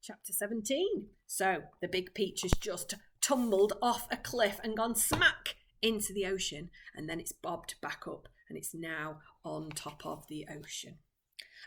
Chapter 17. So the Big Peach has just tumbled off a cliff and gone smack into the ocean, and then it's bobbed back up and it's now on top of the ocean.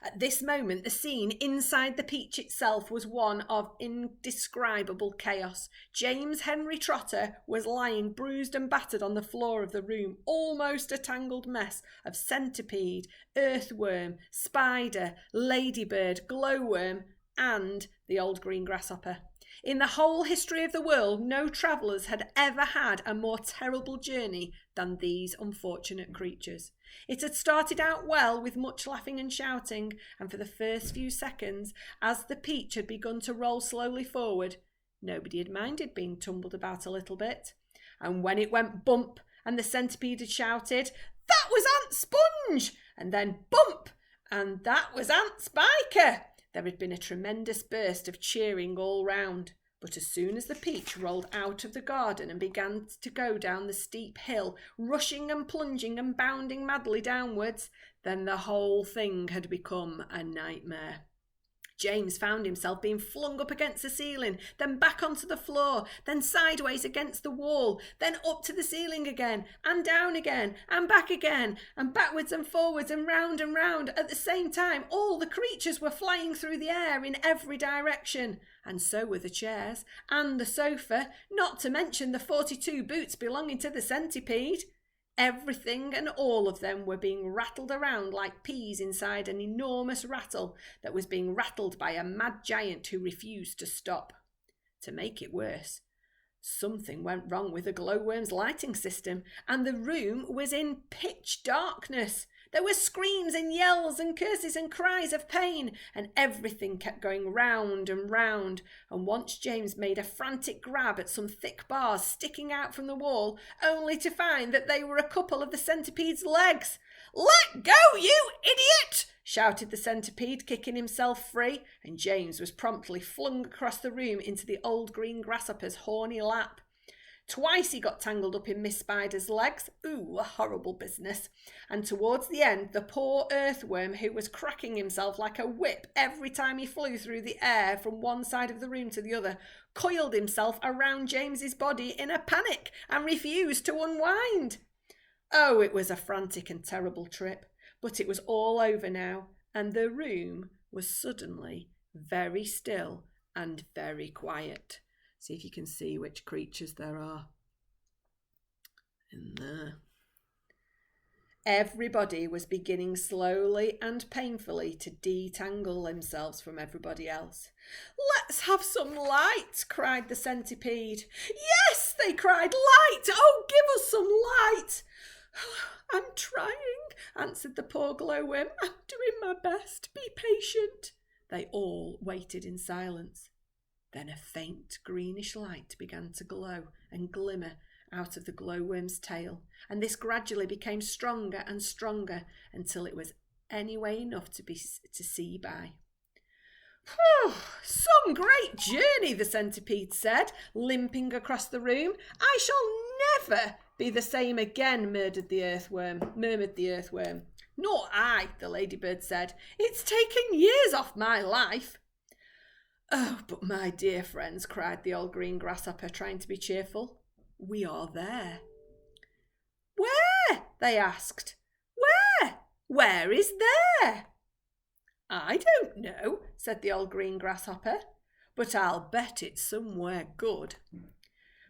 At this moment, the scene inside the Peach itself was one of indescribable chaos. James Henry Trotter was lying bruised and battered on the floor of the room, almost a tangled mess of centipede, earthworm, spider, ladybird, glowworm, and the old green grasshopper. In the whole history of the world, no travellers had ever had a more terrible journey than these unfortunate creatures. It had started out well with much laughing and shouting, and for the first few seconds, as the Peach had begun to roll slowly forward, nobody had minded being tumbled about a little bit. And when it went bump and the centipede had shouted, "That was Aunt Sponge!" and then bump, and "That was Aunt Spiker!" there had been a tremendous burst of cheering all round. But as soon as the Peach rolled out of the garden and began to go down the steep hill, rushing and plunging and bounding madly downwards, then the whole thing had become a nightmare. James found himself being flung up against the ceiling, then back onto the floor, then sideways against the wall, then up to the ceiling again, and down again, and back again, and backwards and forwards and round at the same time. All the creatures were flying through the air in every direction, and so were the chairs, and the sofa, not to mention the 42 boots belonging to the centipede. Everything and all of them were being rattled around like peas inside an enormous rattle that was being rattled by a mad giant who refused to stop. To make it worse, something went wrong with the glowworm's lighting system, and the room was in pitch darkness. There were screams and yells and curses and cries of pain, and everything kept going round and round. And once James made a frantic grab at some thick bars sticking out from the wall, only to find that they were a couple of the centipede's legs. "Let go, you idiot!" shouted the centipede, kicking himself free, and James was promptly flung across the room into the old green grasshopper's horny lap. Twice he got tangled up in Miss Spider's legs. Ooh, a horrible business. And towards the end, the poor earthworm, who was cracking himself like a whip every time he flew through the air from one side of the room to the other, coiled himself around James's body in a panic and refused to unwind. Oh, it was a frantic and terrible trip, but it was all over now, and the room was suddenly very still and very quiet. See if you can see which creatures there are in there. Everybody was beginning slowly and painfully to detangle themselves from everybody else. "Let's have some light," cried the centipede. "Yes," they cried, "light! Oh, give us some light!" "I'm trying," answered the poor glowworm. "I'm doing my best. Be patient." They all waited in silence. Then a faint greenish light began to glow and glimmer out of the glowworm's tail, and this gradually became stronger and stronger until it was anyway enough to see by. "Whew, some great journey," the centipede said, limping across the room. "I shall never be the same again," murmured the earthworm. "Nor I," the ladybird said. "It's taken years off my life." "Oh, but my dear friends," cried the old green grasshopper, trying to be cheerful, "we are there." "Where?" they asked. Where is there?" "I don't know," said the old green grasshopper, "but I'll bet it's somewhere good."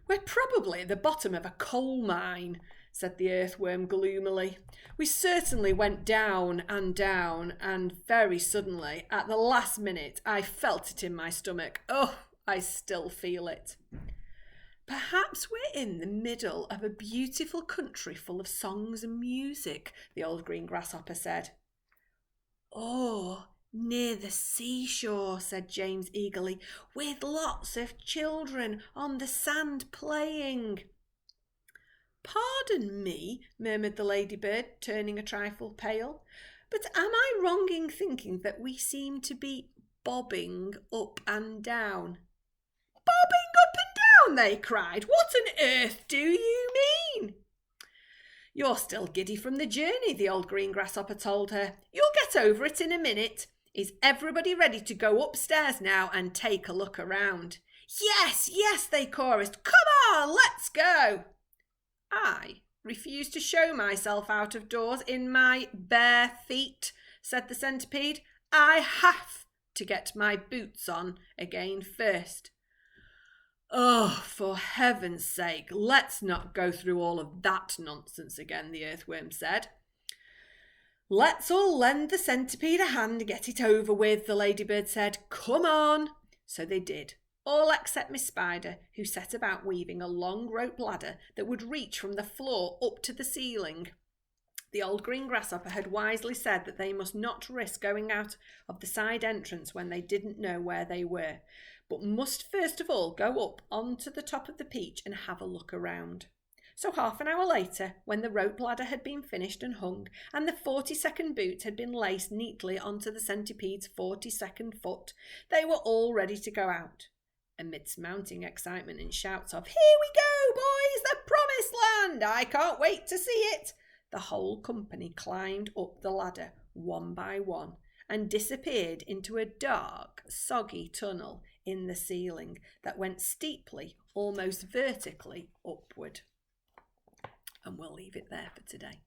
"We're probably at the bottom of a coal mine," said the earthworm gloomily. "We certainly went down, and very suddenly, at the last minute, I felt it in my stomach. Oh, I still feel it." "Perhaps we're in the middle of a beautiful country full of songs and music," the old green grasshopper said. "Oh, near the seashore," said James eagerly, "with lots of children on the sand playing." "Pardon me," murmured the ladybird, turning a trifle pale, "but am I wrong in thinking that we seem to be bobbing up and down?" "Bobbing up and down?" they cried. "What on earth do you mean?" "You're still giddy from the journey," the old green grasshopper told her. "You'll get over it in a minute. Is everybody ready to go upstairs now and take a look around? Yes, yes, they chorused. Come on, let's go. I refuse to show myself out of doors in my bare feet, said the centipede. I have to get my boots on again first. Oh, for heaven's sake, let's not go through all of that nonsense again, the earthworm said. Let's all lend the centipede a hand to get it over with, the ladybird said. Come on. So they did, all except Miss Spider, who set about weaving a long rope ladder that would reach from the floor up to the ceiling. The old green grasshopper had wisely said that they must not risk going out of the side entrance when they didn't know where they were, but must first of all go up onto the top of the peach and have a look around. So half an hour later, when the rope ladder had been finished and hung, and the 42nd boot had been laced neatly onto the centipede's 42nd foot, they were all ready to go out. Amidst mounting excitement and shouts of, "Here we go, boys, the promised land! I can't wait to see it!" the whole company climbed up the ladder one by one and disappeared into a dark, soggy tunnel in the ceiling that went steeply, almost vertically upward. And we'll leave it there for today.